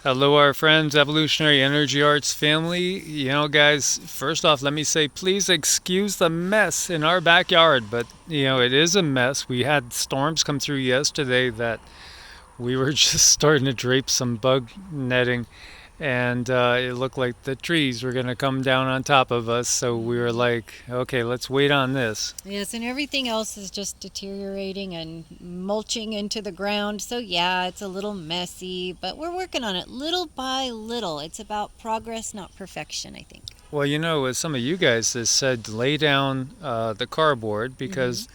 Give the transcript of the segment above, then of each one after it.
Hello, our friends, Evolutionary Energy Arts family. You know, guys, first off, let me say please excuse the mess in our backyard, but it is a mess. We had storms come through yesterday that we were just starting to drape some bug netting, and it looked like the trees were going to come down on top of us. So we were like, okay, let's wait on this. Yes, and everything else is just deteriorating and mulching into the ground. So, yeah, it's a little messy, but we're working on it little by little. It's about progress, not perfection, I think. Well, as some of you guys have said, lay down the cardboard Mm-hmm. because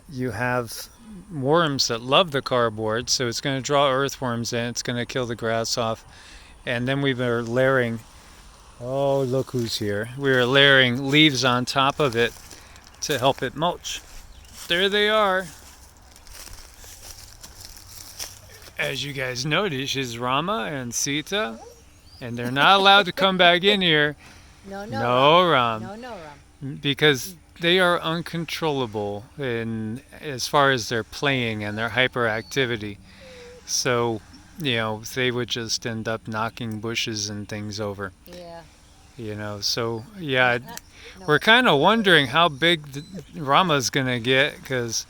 you have worms that love the cardboard, so it's going to draw earthworms in, it's going to kill the grass off. And then we were layering, oh, look who's here. We were layering leaves on top of it to help it mulch. There they are. As you guys notice, is Rama and Sita, and they're not allowed to come back in here. No, no, Ram. No, Ram, No, no, Ram. because they are uncontrollable in as far as their playing and their hyperactivity. So, they would just end up knocking bushes and things over. Yeah. So yeah, No, we're what? kind of wondering how big Rama's gonna get because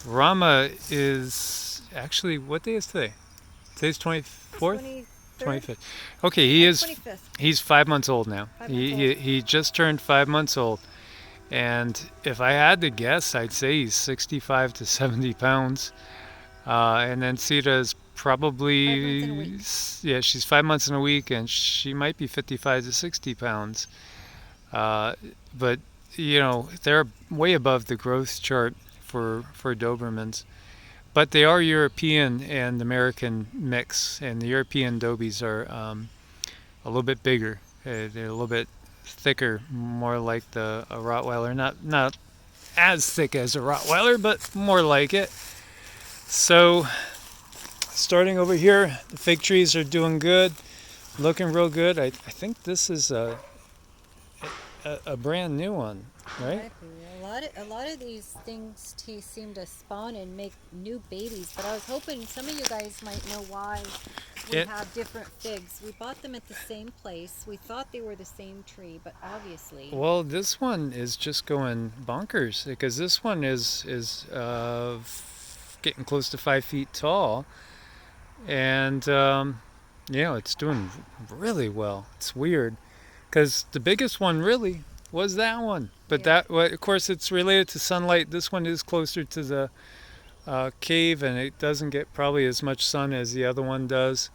Rama is actually, what day is today? Today's 24th, 23rd? 25th. Okay, he is. 25th. He's 5 months old now. 5 months He old. he, he just turned 5 months old, and if I had to guess, I'd say he's 65 to 70 pounds. And then Sita's 5 months in a probably, week. yeah, she's 5 months in a week, and she might be 55 to 60 pounds. Uh, but they're way above the growth chart for Dobermans. But they are European and American mix, and the European Dobies are a little bit bigger. They're a little bit thicker, more like the a Rottweiler. Not as thick as a Rottweiler, but more like it. So starting over here, the fig trees are doing good, looking real good. I think this is a brand new one, right? Exactly. A lot of these things seem to spawn and make new babies, but I was hoping some of you guys might know why we It have different figs. We bought them at the same place. We thought they were the same tree, but obviously. Well, this one is just going bonkers because this one is getting close to 5 feet tall, and it's doing really well. It's weird because the biggest one really was that one, but Yeah. that, well, of course, it's related to sunlight. This one is closer to the cave, and it doesn't get probably as much sun as the other one does.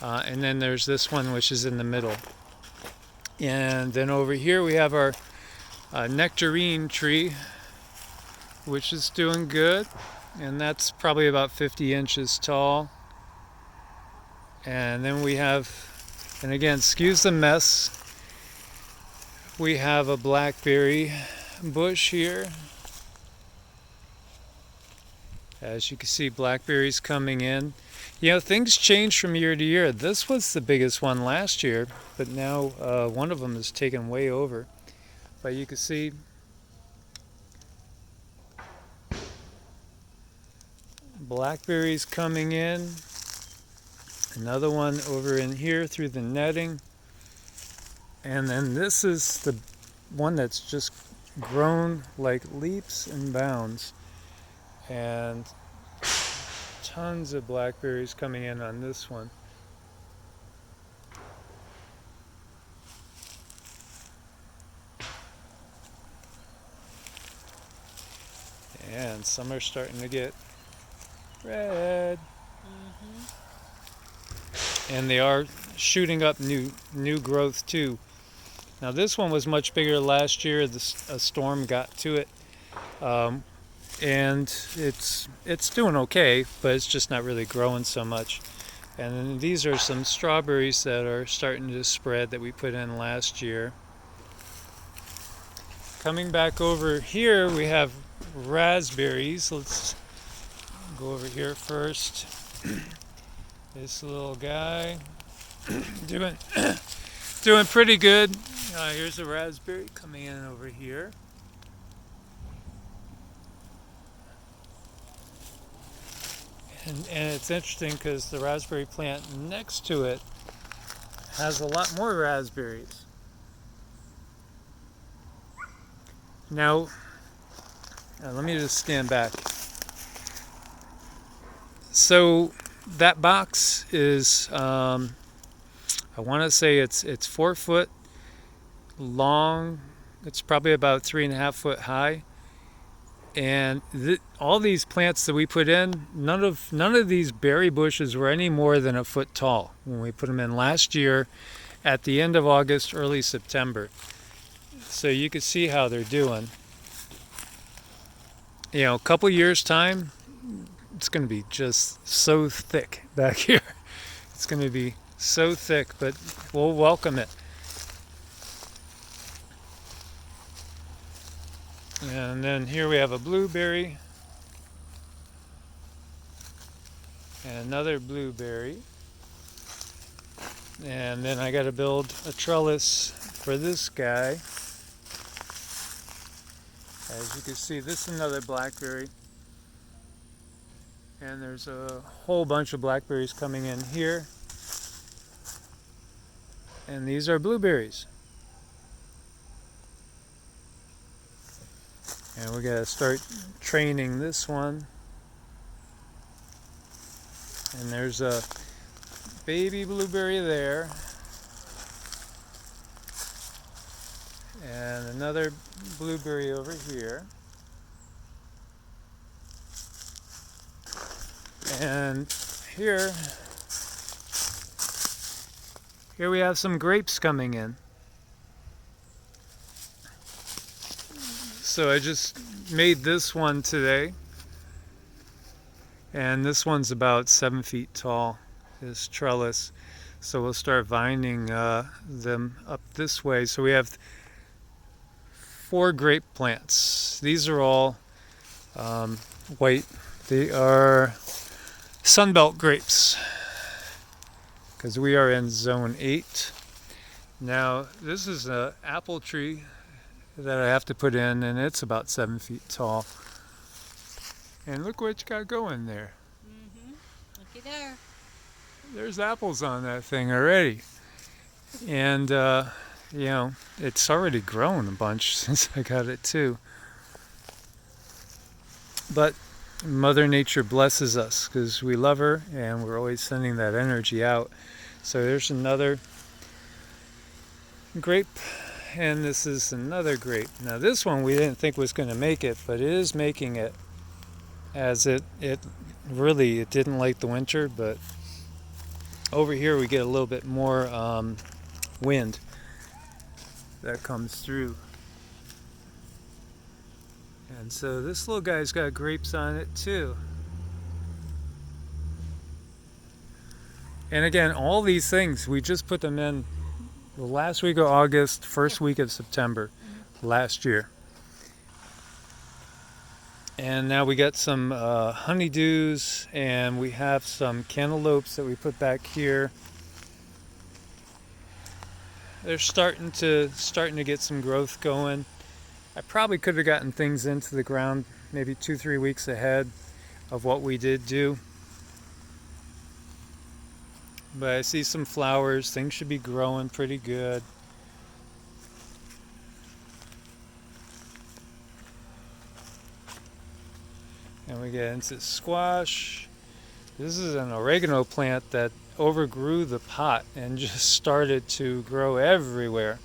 And then there's this one, which is in the middle. And then over here we have our nectarine tree, which is doing good. And that's probably about 50 inches tall. And then we have, and again, excuse the mess, we have a blackberry bush here. As you can see, blackberries coming in. Things change from year to year. This was the biggest one last year, but now one of them is taken way over. But you can see blackberries coming in. Another one over in here through the netting. And then this is the one that's just grown like leaps and bounds. And tons of blackberries coming in on this one. And some are starting to get red. Mm-hmm. And they are shooting up new growth too. Now this one was much bigger last year. A storm got to it, and it's doing okay, but it's just not really growing so much. And then these are some strawberries that are starting to spread that we put in last year. Coming back over here, we have raspberries. Let's go over here first. This little guy doing doing pretty good. Here's a raspberry coming in over here. And it's interesting because the raspberry plant next to it has a lot more raspberries. Now, let me just stand back. So that box is, I want to say it's 4 foot long. It's probably about 3.5 foot high. And all these plants that we put in, none of these berry bushes were any more than a foot tall when we put them in last year at the end of August, early September. So you can see how they're doing. You know, a couple years time, it's going to be just so thick back here. It's going to be so thick, but we'll welcome it. And then here we have a blueberry and another blueberry. And then I got to build a trellis for this guy. As you can see, this is another blackberry. And there's a whole bunch of blackberries coming in here. And these are blueberries. And we gotta start training this one. And there's a baby blueberry there. And another blueberry over here. And here we have some grapes coming in. So I just made this one today. And this one's about 7 feet tall, this trellis. So we'll start vining them up this way. So we have 4 grape plants. These are all white. They are Sunbelt grapes because we are in zone 8. Now this is an apple tree that I have to put in, and it's about 7 feet tall. And look what you got going there. Looky there. There's apples on that thing already. And you know, it's already grown a bunch since I got it too. But Mother Nature blesses us because we love her and we're always sending that energy out. So there's another grape, and this is another grape. Now this one we didn't think was going to make it, but it is making it, as it didn't like the winter, but over here we get a little bit more wind that comes through. And so this little guy's got grapes on it too. And again, all these things, we just put them in the last week of August, first week of September last year. And now we got some honeydews, and we have some cantaloupes that we put back here. They're starting to get some growth going. I probably could have gotten things into the ground maybe 2-3 weeks ahead of what we did do. But I see some flowers. Things should be growing pretty good. And we get into squash. This is an oregano plant that overgrew the pot and just started to grow everywhere.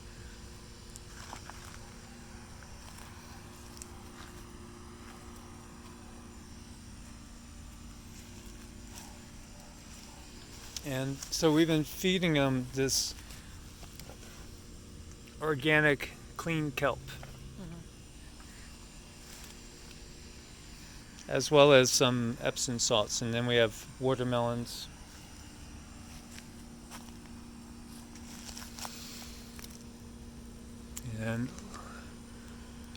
And so we've been feeding them this organic, clean kelp, as well as some Epsom salts. And then we have watermelons. And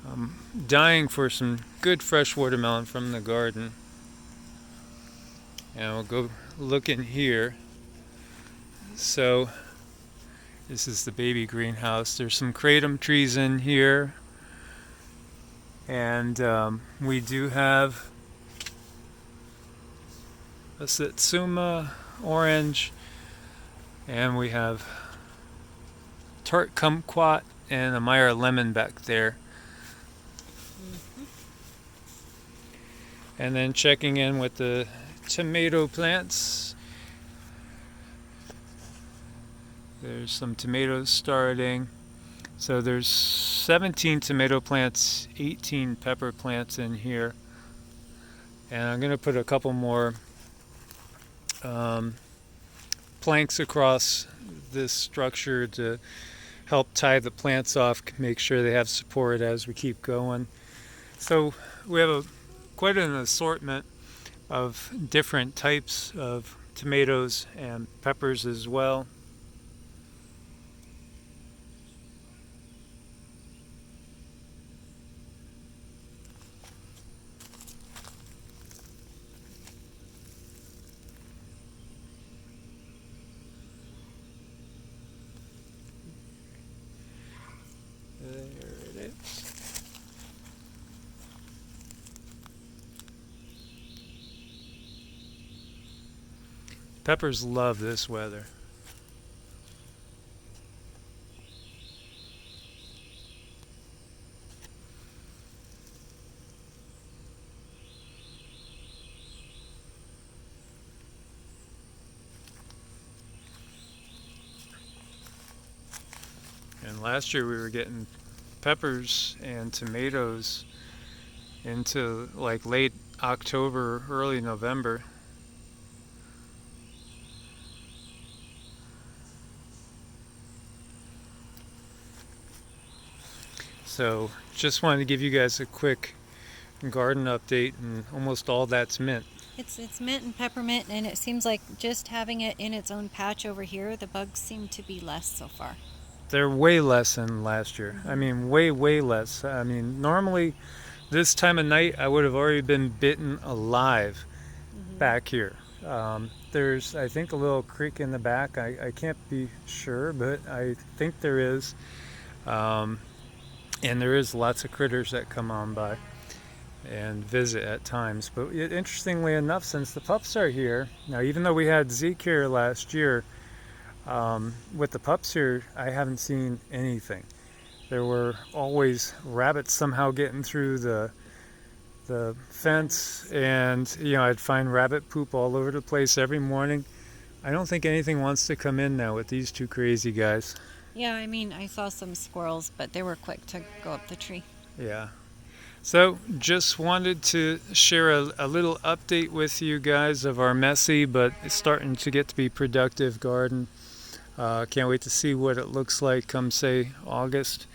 I'm dying for some good fresh watermelon from the garden. And we'll go look in here. So this is the baby greenhouse. There's some kratom trees in here. And we do have a Satsuma orange, and we have tart kumquat and a Meyer lemon back there. Mm-hmm. And then checking in with the tomato plants. There's some tomatoes starting. So there's 17 tomato plants, 18 pepper plants in here. And I'm going to put a couple more planks across this structure to help tie the plants off, make sure they have support as we keep going. So we have quite an assortment of different types of tomatoes and peppers as well. There it is. Peppers love this weather. And last year we were getting peppers and tomatoes into like late October, early November. So just wanted to give you guys a quick garden update, and almost all that's mint. It's mint and peppermint, and it seems like just having it in its own patch over here, the bugs seem to be less so far. They're way less than last year. Mm-hmm. I mean, way less. I mean, normally this time of night I would have already been bitten alive Mm-hmm. back here. There's, I think, a little creek in the back. I can't be sure, but I think there is. Um, and there is lots of critters that come on by and visit at times. But interestingly enough, since the pups are here, now even though we had Zeke here last year, with the pups here, I haven't seen anything. There were always rabbits somehow getting through the fence, and I'd find rabbit poop all over the place every morning. I don't think anything wants to come in now with these two crazy guys. Yeah, I mean, I saw some squirrels, but they were quick to go up the tree. Yeah. So just wanted to share a little update with you guys of our messy but it's starting to get to be productive garden. Can't wait to see what it looks like come, say, August.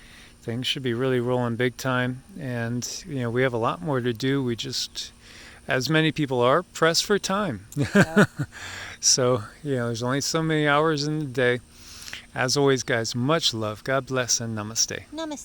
Things should be really rolling big time, and we have a lot more to do. We just, as many people are, pressed for time. Yep. So there's only so many hours in the day. As always, guys, much love. God bless and namaste. Namaste.